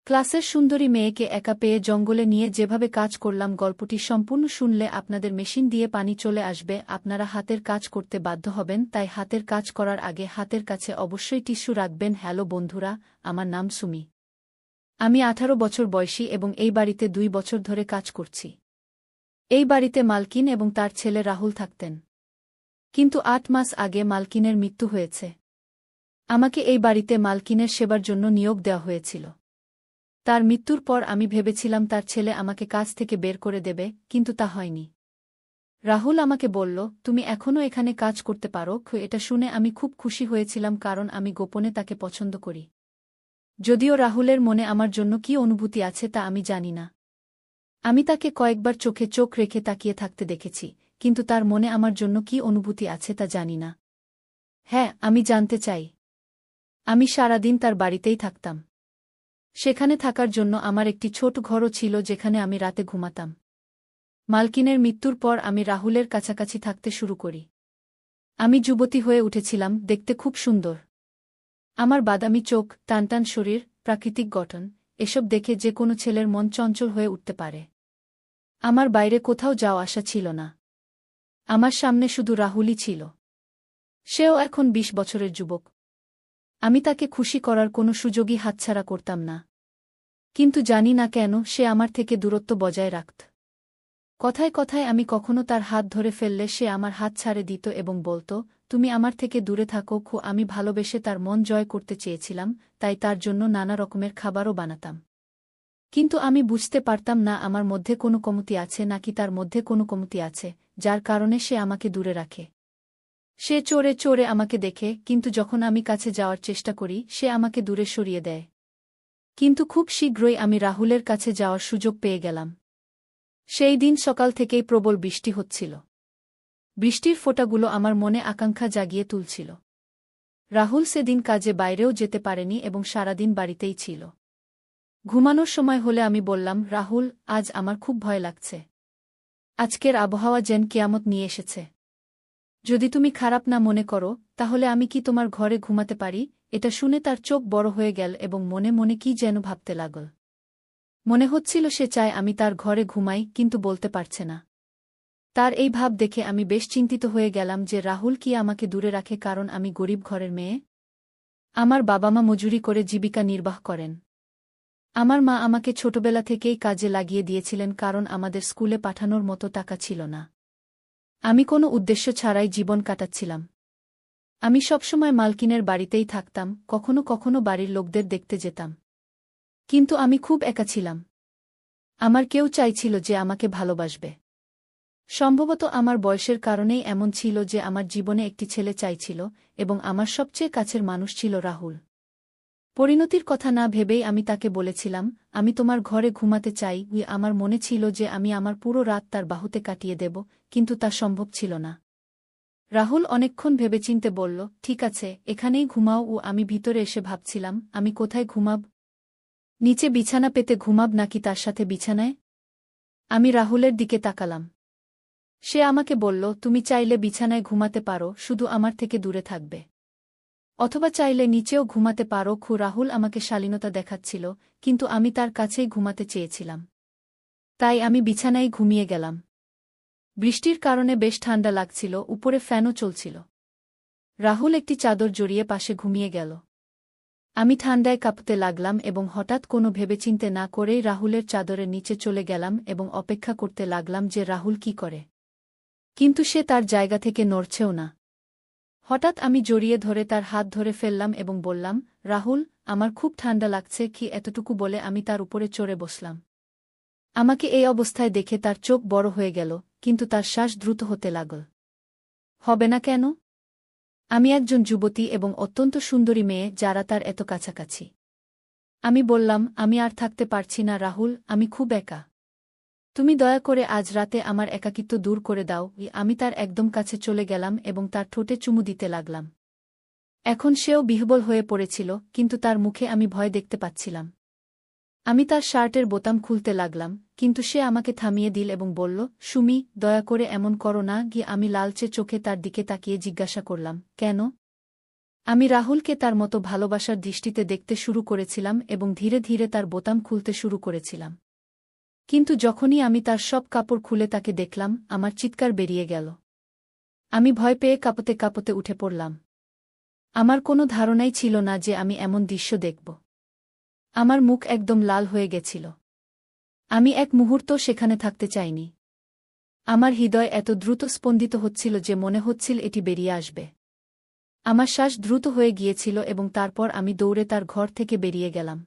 ক্লাসের সুন্দরী মেয়েকে একা পেয়ে জঙ্গলে নিয়ে যেভাবে কাজ করলাম গল্পটি সম্পূর্ণ শুনলে আপনাদের মেশিন দিয়ে পানি চলে আসবে, আপনারা হাতের কাজ করতে বাধ্য হবেন, তাই হাতের কাজ করার আগে হাতের কাছে অবশ্যই টিস্যু রাখবেন। হ্যালো বন্ধুরা, আমার নাম সুমি। আমি 18 বছর বয়সী এবং এই বাড়িতে 2 বছর ধরে কাজ করছি। এই বাড়িতে মালকিন এবং তার ছেলে রাহুল থাকতেন। কিন্তু 8 মাস আগে মালকিনের মৃত্যু হয়েছে। আমাকে এই বাড়িতে মালকিনের সেবার জন্য নিয়োগ দেওয়া হয়েছিল। তার মৃত্যুর পর আমি ভেবেছিলাম তার ছেলে আমাকে কাজ থেকে বের করে দেবে, কিন্তু তা হয়নি। রাহুল আমাকে বলল, তুমি এখনও এখানে কাজ করতে পারো। এটা শুনে আমি খুব খুশি হয়েছিলাম, কারণ আমি গোপনে তাকে পছন্দ করি। যদিও রাহুলের মনে আমার জন্য কী অনুভূতি আছে তা আমি জানি না। আমি তাকে কয়েকবার চোখে চোখ রেখে তাকিয়ে থাকতে দেখেছি, কিন্তু তার মনে আমার জন্য কী অনুভূতি আছে তা জানি না। হ্যাঁ, আমি জানতে চাই। আমি সারাদিন তার বাড়িতেই থাকতাম। সেখানে থাকার জন্য আমার একটি ছোট ঘরও ছিল যেখানে আমি রাতে ঘুমাতাম। মালকিনের মৃত্যুর পর আমি রাহুলের কাছাকাছি থাকতে শুরু করি। আমি যুবতী হয়ে উঠেছিলাম, দেখতে খুব সুন্দর। আমার বাদামি চোখ, টানটান শরীর, প্রাকৃতিক গঠন, এসব দেখে যে কোনো ছেলের মন চঞ্চল হয়ে উঠতে পারে। আমার বাইরে কোথাও যাওয়া আসা ছিল না। আমার সামনে শুধু রাহুলই ছিল। সেও এখন 20 বছরের যুবক। আমি তাকে খুশি করার কোনো সুযোগই হাতছাড়া করতাম না। কিন্তু জানি না কেন সে আমার থেকে দূরত্ব বজায় রাখত। কথায় কথায় আমি কখনো তার হাত ধরে ফেললে সে আমার হাত ছাড়ে দিত এবং বলত, তুমি আমার থেকে দূরে থাকো। আমি ভালোবেসে তার মন জয় করতে চেয়েছিলাম, তাই তার জন্য নানা রকমের খাবারও বানাতাম। কিন্তু আমি বুঝতে পারতাম না আমার মধ্যে কোনো কমতি আছে নাকি তার মধ্যে কোনো কমতি আছে, যার কারণে সে আমাকে দূরে রাখে। সে চোরে চোরে আমাকে দেখে, কিন্তু যখন আমি কাছে যাওয়ার চেষ্টা করি সে আমাকে দূরে সরিয়ে দেয়। কিন্তু খুব শীঘ্রই আমি রাহুলের কাছে যাওয়ার সুযোগ পেয়ে গেলাম। সেই দিন সকাল থেকেই প্রবল বৃষ্টি হচ্ছিল। বৃষ্টির ফোঁটাগুলো আমার মনে আকাঙ্ক্ষা জাগিয়ে তুলছিল। রাহুল সেদিন কাজে বাইরেও যেতে পারেনি এবং সারাদিন বাড়িতেই ছিল। ঘুমানোর সময় হলে আমি বললাম, রাহুল, আজ আমার খুব ভয় লাগছে। আজকের আবহাওয়া যেন কিয়ামত নিয়ে এসেছে। যদি তুমি খারাপ না মনে করো, তাহলে আমি কি তোমার ঘরে ঘুমাতে পারি? এটা শুনে তার চোখ বড় হয়ে গেল এবং মনে মনে কি যেন ভাবতে লাগল। মনে হচ্ছিল সে চায় আমি তার ঘরে ঘুমাই, কিন্তু বলতে পারছে না। তার এই ভাব দেখে আমি বেশ চিন্তিত হয়ে গেলাম যে রাহুল কি আমাকে দূরে রাখে কারণ আমি গরিব ঘরের মেয়ে। আমার বাবা মা মজুরি করে জীবিকা নির্বাহ করেন। আমার মা আমাকে ছোটবেলা থেকেই কাজে লাগিয়ে দিয়েছিলেন কারণ আমাদের স্কুলে পাঠানোর মতো টাকা ছিল না। আমি কোনো উদ্দেশ্য ছাড়াই জীবন কাটাচ্ছিলাম। আমি সবসময় মালকিনের বাড়িতেই থাকতাম, কখনো কখনো বাড়ির লোকদের দেখতে যেতাম। কিন্তু আমি খুব একা ছিলাম। আমার কেউ চাইছিল যে আমাকে ভালোবাসবে। সম্ভবত আমার বয়সের কারণেই এমন ছিল যে আমার জীবনে একটি ছেলে চাইছিল, এবং আমার সবচেয়ে কাছের মানুষ ছিল রাহুল। পরিণতির কথা না ভেবেই আমি তাকে বলেছিলাম, আমি তোমার ঘরে ঘুমাতে চাই। আমার মনে ছিল যে আমি আমার পুরো রাত তার বাহুতে কাটিয়ে দেব, কিন্তু তা সম্ভব ছিল না। রাহুল অনেকক্ষণ ভেবেচিন্তে বলল, ঠিক আছে, এখানেই ঘুমাও। আমি ভিতরে এসে ভাবছিলাম, আমি কোথায় ঘুমাব? নিচে বিছানা পেতে ঘুমাব নাকি তার সাথে বিছানায়? আমি রাহুলের দিকে তাকালাম। সে আমাকে বলল, তুমি চাইলে বিছানায় ঘুমাতে পারো, শুধু আমার থেকে দূরে থাকবে। অথবা চাইলে নিচেও ঘুমাতে পারো। রাহুল আমাকে শালীনতা দেখাচ্ছিল, কিন্তু আমি তার কাছেই ঘুমাতে চেয়েছিলাম। তাই আমি বিছানায় ঘুমিয়ে গেলাম। বৃষ্টির কারণে বেশ ঠান্ডা লাগছিল, উপরে ফ্যানও চলছিল। রাহুল একটি চাদর জড়িয়ে পাশে ঘুমিয়ে গেল। আমি ঠান্ডায় কাঁপতে লাগলাম এবং হঠাৎ কোনো ভেবেচিন্তে না করেই রাহুলের চাদরের নিচে চলে গেলাম এবং অপেক্ষা করতে লাগলাম যে রাহুল কি করে। কিন্তু সে তার জায়গা থেকে নড়ছেও না। হঠাৎ আমি জড়িয়ে ধরে তার হাত ধরে ফেললাম এবং বললাম, রাহুল, আমার খুব ঠান্ডা লাগছে। এতটুকু বলে আমি তার উপরে চড়ে বসলাম। আমাকে এই অবস্থায় দেখে তার চোখ বড় হয়ে গেল, কিন্তু তার শ্বাস দ্রুত হতে লাগল। হবে না কেন? আমি একজন যুবতী এবং অত্যন্ত সুন্দরী মেয়ে, যারা তার এত কাছাকাছি। আমি বললাম, আমি আর থাকতে পারছি না রাহুল, আমি খুব একা। তুমি দয়া করে আজ রাতে আমার একাকিত্ব দূর করে দাও। আমি তার একদম কাছে চলে গেলাম এবং তার ঠোঁটে চুমু দিতে লাগলাম। এখন সেও বিহ্বল হয়ে পড়েছিল, কিন্তু তার মুখে আমি ভয় দেখতে পাচ্ছিলাম। আমি তার শার্টের বোতাম খুলতে লাগলাম, কিন্তু সে আমাকে থামিয়ে দিল এবং বলল, সুমি, দয়া করে এমন করো না। আমি লালচে চোখে তার দিকে তাকিয়ে জিজ্ঞাসা করলাম, কেন? আমি রাহুলকে তার মতো ভালোবাসার দৃষ্টিতে দেখতে শুরু করেছিলাম এবং ধীরে ধীরে তার বোতাম খুলতে শুরু করেছিলাম। কিন্তু যখনই আমি তার সব কাপড় খুলে তাকে দেখলাম, আমার চিৎকার বেরিয়ে গেল। আমি ভয় পেয়ে কাঁপতে কাঁপতে উঠে পড়লাম। আমার কোনো ধারণাই ছিল না যে আমি এমন দৃশ্য দেখব। আমার মুখ একদম লাল হয়ে গেছিল। আমি এক মুহূর্ত সেখানে থাকতে চাইনি। আমার হৃদয় এত দ্রুত স্পন্দিত হচ্ছিল যে মনে হচ্ছিল এটি বেরিয়ে আসবে। আমার শ্বাস দ্রুত হয়ে গিয়েছিল এবং তারপর আমি দৌড়ে তার ঘর থেকে বেরিয়ে গেলাম।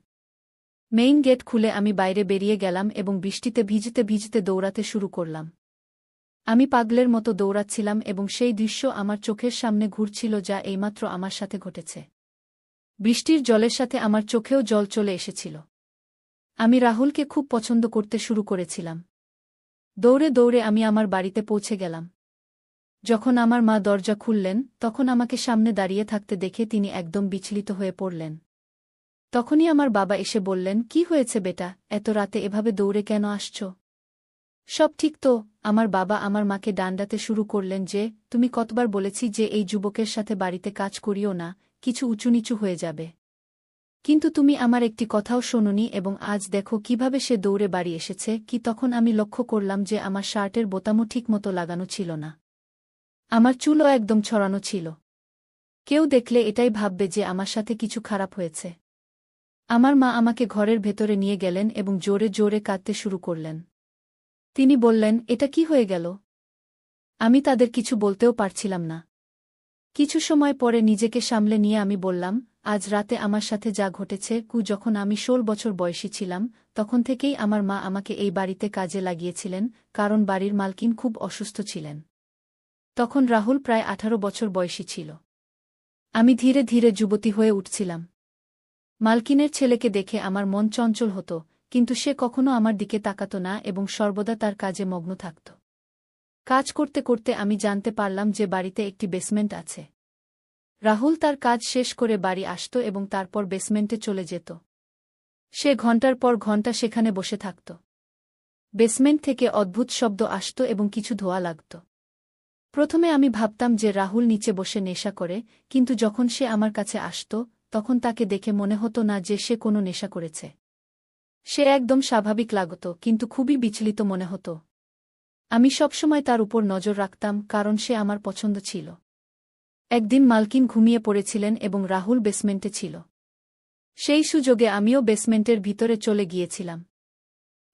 মেইন গেট খুলে আমি বাইরে বেরিয়ে গেলাম এবং বৃষ্টিতে ভিজতে ভিজতে দৌড়াতে শুরু করলাম। আমি পাগলের মতো দৌড়াচ্ছিলাম এবং সেই দৃশ্য আমার চোখের সামনে ঘুরছিল যা এইমাত্র আমার সাথে ঘটেছে। বৃষ্টির জলের সাথে আমার চোখেও জল চলে এসেছিল। আমি রাহুলকে খুব পছন্দ করতে শুরু করেছিলাম। দৌড়ে দৌড়ে আমি আমার বাড়িতে পৌঁছে গেলাম। যখন আমার মা দরজা খুললেন, তখন আমাকে সামনে দাঁড়িয়ে থাকতে দেখে তিনি একদম বিচলিত হয়ে পড়লেন। তখনই আমার বাবা এসে বললেন, "কি হয়েছে বেটা, এত রাতে এভাবে দৌড়ে কেন আসছ? সব ঠিক তো?" আমার বাবা আমার মাকে ডান্ডাতে শুরু করলেন যে, "তুমি কতবার বলেছি যে এই যুবকের সাথে বাড়িতে কাজ করিও না, কিছু উঁচুনিচু হয়ে যাবে। কিন্তু তুমি আমার একটি কথাও শোনোনি এবং আজ দেখো কিভাবে সে দৌড়ে বাড়ি এসেছে কি।" তখন আমি লক্ষ্য করলাম যে আমার শার্টের বোতামও ঠিকমতো লাগানো ছিল না। আমার চুলও একদম ছড়ানো ছিল। কেউ দেখলে এটাই ভাববে যে আমার সাথে কিছু খারাপ হয়েছে। আমার মা আমাকে ঘরের ভেতরে নিয়ে গেলেন এবং জোরে জোরে কাঁদতে শুরু করলেন। তিনি বললেন, "এটা কি হয়ে গেল?" আমি তাদের কিছু বলতেও পারছিলাম না। কিছু সময় পরে নিজেকে সামলে নিয়ে আমি বললাম, "আজ রাতে আমার সাথে যা ঘটেছে, যখন আমি 16 বছর বয়সী ছিলাম, তখন থেকেই আমার মা আমাকে এই বাড়িতে কাজে লাগিয়েছিলেন, কারণ বাড়ির মালকিন খুব অসুস্থ ছিলেন। তখন রাহুল প্রায় 18 বছর বয়সী ছিল। আমি ধীরে ধীরে যুবতী হয়ে উঠছিলাম। মালকিনের ছেলেকে দেখে আমার মন চঞ্চল হতো, কিন্তু সে কখনো আমার দিকে তাকাত না এবং সর্বদা তার কাজে মগ্ন থাকত। কাজ করতে করতে আমি জানতে পারলাম যে বাড়িতে একটি বেসমেন্ট আছে। রাহুল তার কাজ শেষ করে বাড়ি আসত এবং তারপর বেসমেন্টে চলে যেত। সে ঘণ্টার পর ঘণ্টা সেখানে বসে থাকত। বেসমেন্ট থেকে অদ্ভুত শব্দ আসত এবং কিছু ধোঁয়া লাগত। প্রথমে আমি ভাবতাম যে রাহুল নিচে বসে নেশা করে, কিন্তু যখন সে আমার কাছে আসত, তখন তাকে দেখে মনে হতো না যে সে কোনো নেশা করেছে। সে একদম স্বাভাবিক লাগত, কিন্তু খুবই বিচলিত মনে হতো। আমি সবসময় তার উপর নজর রাখতাম, কারণ সে আমার পছন্দ ছিল। একদিন মালকিন ঘুমিয়ে পড়েছিলেন এবং রাহুল বেসমেন্টে ছিল। সেই সুযোগে আমিও বেসমেন্টের ভিতরে চলে গিয়েছিলাম।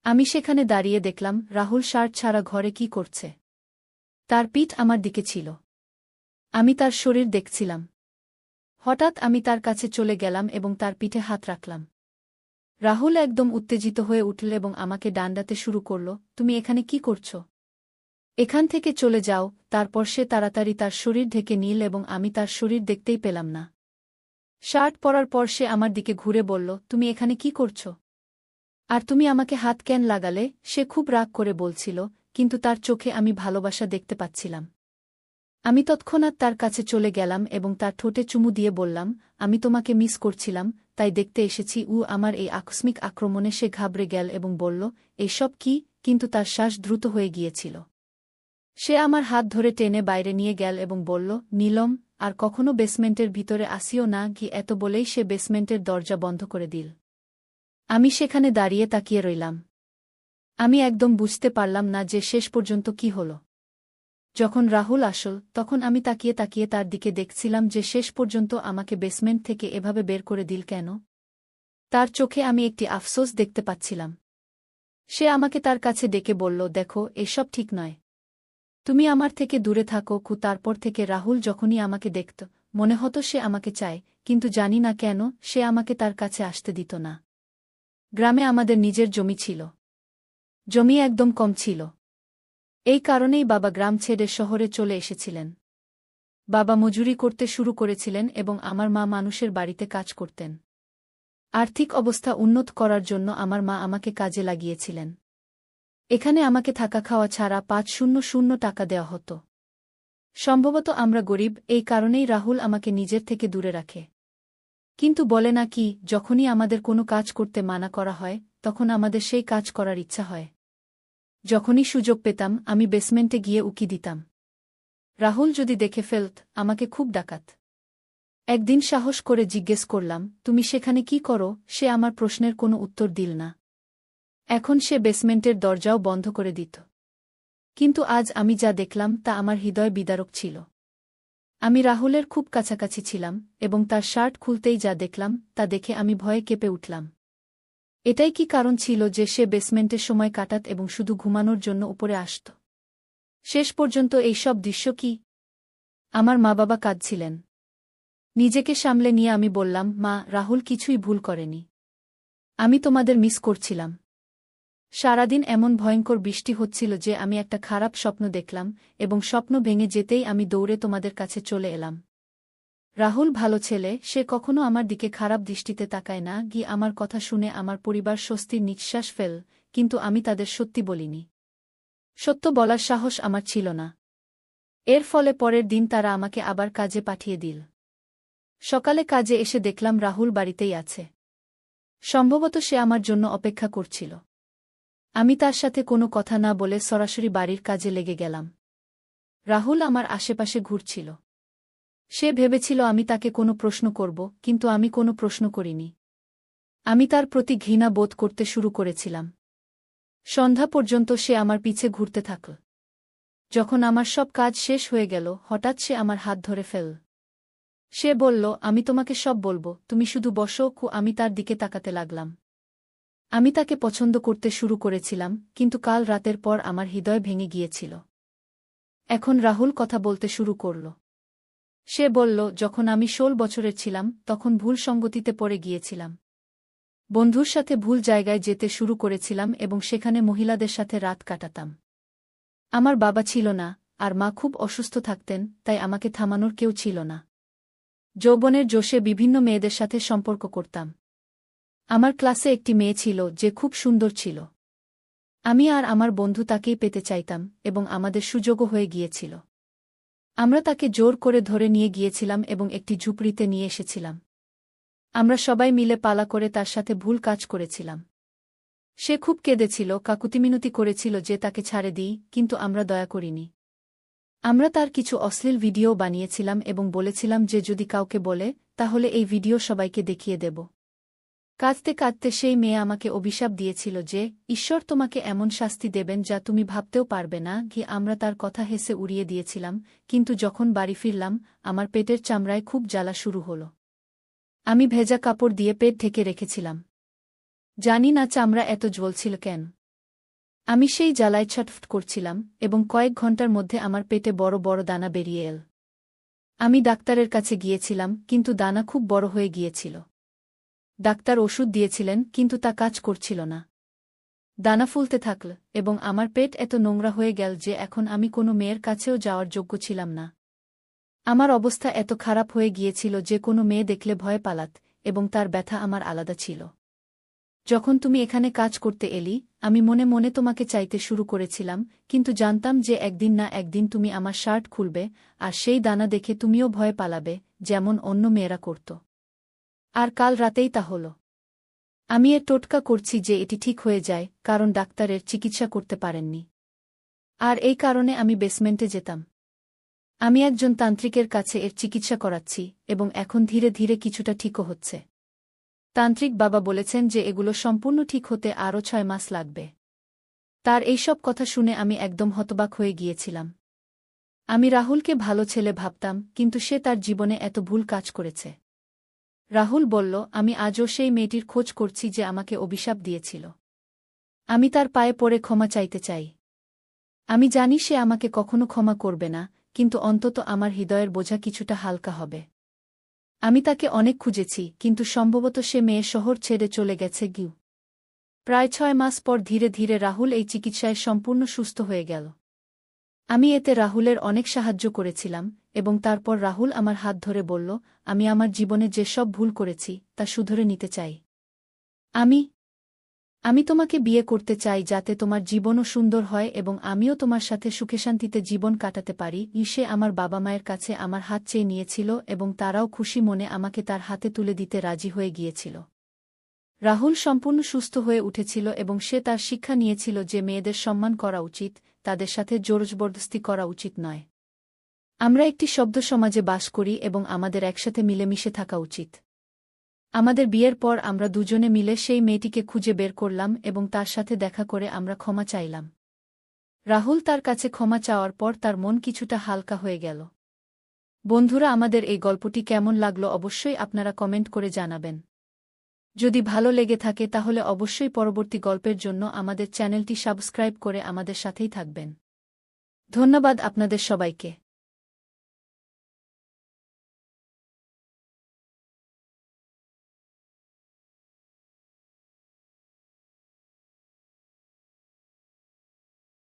আমি সেখানে দাঁড়িয়ে দেখলাম রাহুল শার্ট ছাড়া ঘরে কি করছে। তার পিঠ আমার দিকে ছিল। আমি তার শরীর দেখছিলাম। হঠাৎ আমি তার কাছে চলে গেলাম এবং তার পিঠে হাত রাখলাম। রাহুল একদম উত্তেজিত হয়ে উঠল এবং আমাকে ডান্ডাতে শুরু করল, "তুমি এখানে কি করছ? এখান থেকে চলে যাও।" তারপর সে তাড়াতাড়ি তার শরীর ঢেকে নিল এবং আমি তার শরীর দেখতেই পেলাম না। শার্ট পরার পর সে আমার দিকে ঘুরে বলল, "তুমি এখানে কি করছ? আর তুমি আমাকে হাত কেন লাগালে?" সে খুব রাগ করে বলছিল, কিন্তু তার চোখে আমি ভালোবাসা দেখতে পাচ্ছিলাম। আমি তৎক্ষণাৎ তার কাছে চলে গেলাম এবং তার ঠোঁটে চুমু দিয়ে বললাম, "আমি তোমাকে মিস করছিলাম, তাই দেখতে এসেছি।" আমার এই আকস্মিক আক্রমণে সে ঘাবড়ে গেল এবং বলল, "এসব কি?" কিন্তু তার শ্বাস দ্রুত হয়ে গিয়েছিল। সে আমার হাত ধরে টেনে বাইরে নিয়ে গেল এবং বলল, "নীলম, আর কখনো বেসমেন্টের ভিতরে আসিও না।" এত বলেই সে বেসমেন্টের দরজা বন্ধ করে দিল। আমি সেখানে দাঁড়িয়ে তাকিয়ে রইলাম। আমি একদম বুঝতে পারলাম না যে শেষ পর্যন্ত কি হল। যখন রাহুল আসল, তখন আমি তাকিয়ে তাকিয়ে তার দিকে দেখছিলাম যে শেষ পর্যন্ত আমাকে বেসমেন্ট থেকে এভাবে বের করে দিল কেন। তার চোখে আমি একটি আফসোস দেখতে পাচ্ছিলাম। সে আমাকে তার কাছে ডেকে বলল, "দেখো, এসব ঠিক নয়। তুমি আমার থেকে দূরে থাকো।" তারপর থেকে রাহুল যখনই আমাকে দেখত, মনে হতো সে আমাকে চায়, কিন্তু জানি না কেন সে আমাকে তার কাছে আসতে দিত না। গ্রামে আমাদের নিজের জমি ছিল। জমি একদম কম ছিল। এই কারণেই বাবা গ্রাম ছেড়ে শহরে চলে এসেছিলেন। বাবা মজুরি করতে শুরু করেছিলেন এবং আমার মা মানুষের বাড়িতে কাজ করতেন। আর্থিক অবস্থা উন্নত করার জন্য আমার মা আমাকে কাজে লাগিয়েছিলেন। এখানে আমাকে থাকা খাওয়া ছাড়া ৫০০ টাকা দেওয়া হতো। সম্ভবত আমরা গরিব, এই কারণেই রাহুল আমাকে নিজের থেকে দূরে রাখে। কিন্তু বলে না কি, যখনই আমাদের কোনো কাজ করতে মানা করা হয়, তখন আমাদের সেই কাজ করার ইচ্ছা হয়। যখনই সুযোগ পেতাম আমি বেসমেন্টে গিয়ে উকি দিতাম। রাহুল যদি দেখে ফেলত, আমাকে খুব ডাকাত। একদিন সাহস করে জিজ্ঞেস করলাম, তুমি সেখানে কি করো? সে আমার প্রশ্নের কোনো উত্তর দিল না। এখন সে বেসমেন্টের দরজাও বন্ধ করে দিত। কিন্তু আজ আমি যা দেখলাম তা আমার হৃদয় বিদারক ছিল। আমি রাহুলের খুব কাছাকাছি ছিলাম এবং তার শার্ট খুলতেই যা দেখলাম তা দেখে আমি ভয়ে কেঁপে উঠলাম। এটাই কি কারণ ছিল যে সে বেসমেন্টে সময় কাটাত এবং শুধু ঘুমানোর জন্য উপরে আসত? শেষ পর্যন্ত এই সব দৃশ্য কি? আমার মা-বাবা কাঁদছিলেন। নিজেকে সামলে নিয়ে আমি বললাম, মা, রাহুল কিছুই ভুল করেনি। আমি তোমাদের মিস করছিলাম। সারাদিন এমন ভয়ঙ্কর বৃষ্টি হচ্ছিল যে আমি একটা খারাপ স্বপ্ন দেখলাম এবং স্বপ্ন ভেঙে যেতেই আমি দৌড়ে তোমাদের কাছে চলে এলাম। রাহুল ভালো ছেলে, সে কখনো আমার দিকে খারাপ দৃষ্টিতে তাকায় না। গিয়ে আমার কথা শুনে আমার পরিবার স্বস্তির নিঃশ্বাস ফেল, কিন্তু আমি তাদের সত্যি বলিনি। সত্য বলার সাহস আমার ছিল না। এর ফলে পরের দিন তারা আমাকে আবার কাজে পাঠিয়ে দিল। সকালে কাজে এসে দেখলাম রাহুল বাড়িতেই আছে। সম্ভবত সে আমার জন্য অপেক্ষা করছিল। আমি তার সাথে কোনো কথা না বলে সরাসরি বাড়ির কাজে লেগে গেলাম। রাহুল আমার আশেপাশে ঘুরছিল। সে ভেবেছিল আমি তাকে কোনো প্রশ্ন করব, কিন্তু আমি কোনো প্রশ্ন করিনি। আমি তার প্রতি ঘৃণা বোধ করতে শুরু করেছিলাম। সন্ধ্যা পর্যন্ত সে আমার পিছে ঘুরতে থাকল। যখন আমার সব কাজ শেষ হয়ে গেল, হঠাৎ সে আমার হাত ধরে ফেলল। সে বলল, আমি তোমাকে সব বলবো, তুমি শুধু বসো। আমি তার দিকে তাকাতে লাগলাম। আমি তাকে পছন্দ করতে শুরু করেছিলাম, কিন্তু কাল রাতের পর আমার হৃদয় ভেঙে গিয়েছিল। এখন রাহুল কথা বলতে শুরু করল। সে বলল, যখন আমি 16 বছরের ছিলাম তখন ভুল সঙ্গতিতে পড়ে গিয়েছিলাম। বন্ধুর সাথে ভুল জায়গায় যেতে শুরু করেছিলাম এবং সেখানে মহিলাদের সাথে রাত কাটাতাম। আমার বাবা ছিল না, আর মা খুব অসুস্থ থাকতেন, তাই আমাকে থামানোর কেউ ছিল না। যৌবনের জোশে বিভিন্ন মেয়েদের সাথে সম্পর্ক করতাম। আমার ক্লাসে একটি মেয়ে ছিল যে খুব সুন্দর ছিল। আমি আর আমার বন্ধু তাকেই পেতে চাইতাম এবং আমাদের সুযোগও হয়ে গিয়েছিল। আমরা তাকে জোর করে ধরে নিয়ে গিয়েছিলাম এবং একটি ঝুপড়িতে নিয়ে এসেছিলাম। আমরা সবাই মিলে পালা করে তার সাথে ভুল কাজ করেছিলাম। সে খুব কেঁদেছিল, কাকুতিমিনতি করেছিল যে তাকে ছাড়ে দিই, কিন্তু আমরা দয়া করিনি। আমরা তার কিছু অশ্লীল ভিডিও বানিয়েছিলাম এবং বলেছিলাম যে যদি কাউকে বলে তাহলে এই ভিডিও সবাইকে দেখিয়ে দেব। কাঁদতে কাঁদতে সেই মেয়ে আমাকে অভিশাপ দিয়েছিল যে ঈশ্বর তোমাকে এমন শাস্তি দেবেন যা তুমি ভাবতেও পারবে না। আমরা তার কথা হেসে উড়িয়ে দিয়েছিলাম, কিন্তু যখন বাড়ি ফিরলাম আমার পেটের চামড়ায় খুব জ্বালা শুরু হল। আমি ভেজা কাপড় দিয়ে পেট ঢেকে রেখেছিলাম। জানি না চামড়া এত জ্বলছিল কেন। আমি সেই জ্বালায় ছটফট করছিলাম এবং কয়েক ঘন্টার মধ্যে আমার পেটে বড় বড় দানা বেরিয়ে এল। আমি ডাক্তারের কাছে গিয়েছিলাম, কিন্তু দানা খুব বড় হয়ে গিয়েছিল। ডাক্তার ওষুধ দিয়েছিলেন, কিন্তু তা কাজ করছিল না। দানা ফুলতে থাকল এবং আমার পেট এত নোংরা হয়ে গেল যে এখন আমি কোনো মেয়ের কাছেও যাওয়ার যোগ্য ছিলাম না। আমার অবস্থা এত খারাপ হয়ে গিয়েছিল যে কোনো মেয়ে দেখলে ভয় পালাত, এবং তার ব্যথা আমার আলাদা ছিল। যখন তুমি এখানে কাজ করতে এলি, আমি মনে মনে তোমাকে চাইতে শুরু করেছিলাম, কিন্তু জানতাম যে একদিন না একদিন তুমি আমার শার্ট খুলবে, আর সেই দানা দেখে তুমিও ভয় পালাবে, যেমন অন্য মেয়েরা করত। আর কাল রাতেই তা হল। আমি এর টোটকা করছি যে এটি ঠিক হয়ে যায়, কারণ ডাক্তারের চিকিৎসা করতে পারেননি। আর এই কারণে আমি বেসমেন্টে যেতাম। আমি একজন তান্ত্রিকের কাছে এর চিকিৎসা করাচ্ছি এবং এখন ধীরে ধীরে কিছুটা ঠিকও হচ্ছে। তান্ত্রিক বাবা বলেছেন যে এগুলো সম্পূর্ণ ঠিক হতে আরও 6 মাস লাগবে। তার এইসব কথা শুনে আমি একদম হতবাক হয়ে গিয়েছিলাম। আমি রাহুলকে ভালো ছেলে ভাবতাম, কিন্তু সে তার জীবনে এত ভুল কাজ করেছে। রাহুল বলল, আমি আজও সেই মেয়েটির খোঁজ করছি যে আমাকে অভিশাপ দিয়েছিল। আমি তার পায়ে পড়ে ক্ষমা চাইতে চাই। আমি জানি সে আমাকে কখনো ক্ষমা করবে না, কিন্তু অন্তত আমার হৃদয়ের বোঝা কিছুটা হালকা হবে। আমি তাকে অনেক খুঁজেছি, কিন্তু সম্ভবত সে মেয়ে শহর ছেড়ে চলে গেছে। প্রায় 6 মাস পর ধীরে ধীরে রাহুল এই চিকিৎসায় সম্পূর্ণ সুস্থ হয়ে গেল। আমি এতে রাহুলের অনেক সাহায্য করেছিলাম, এবং তারপর রাহুল আমার হাত ধরে বলল, আমি আমার জীবনে যে সব ভুল করেছি তা শুধরে নিতে চাই। আমি তোমাকে বিয়ে করতে চাই যাতে তোমার জীবনও সুন্দর হয় এবং আমিও তোমার সাথে সুখে শান্তিতে জীবন কাটাতে পারি। সে আমার বাবা মায়ের কাছে আমার হাত চেয়ে নিয়েছিল এবং তারাও খুশি মনে আমাকে তার হাতে তুলে দিতে রাজি হয়ে গিয়েছিল। রাহুল সম্পূর্ণ সুস্থ হয়ে উঠেছিল এবং সে তার শিক্ষা নিয়েছিল যে মেয়েদের সম্মান করা উচিত, তাদের সাথে জোরজবরদস্তি করা উচিত নয়। আমরা একটি শব্দ সমাজে বাস করি এবং আমাদের একসাথে মিলেমিশে থাকা উচিত। আমাদের বিয়ের পর আমরা দুজনে মিলে সেই মেয়েটিকে খুঁজে বের করলাম এবং তার সাথে দেখা করে আমরা ক্ষমা চাইলাম। রাহুল তার কাছে ক্ষমা চাওয়ার পর তার মন কিছুটা হালকা হয়ে গেল। বন্ধুরা, আমাদের এই গল্পটি কেমন লাগলো অবশ্যই আপনারা কমেন্ট করে জানাবেন। যদি ভালো লেগে থাকে তাহলে অবশ্যই পরবর্তী গল্পের জন্য আমাদের চ্যানেলটি সাবস্ক্রাইব করে আমাদের সাথেই থাকবেন। ধন্যবাদ আপনাদের সবাইকে।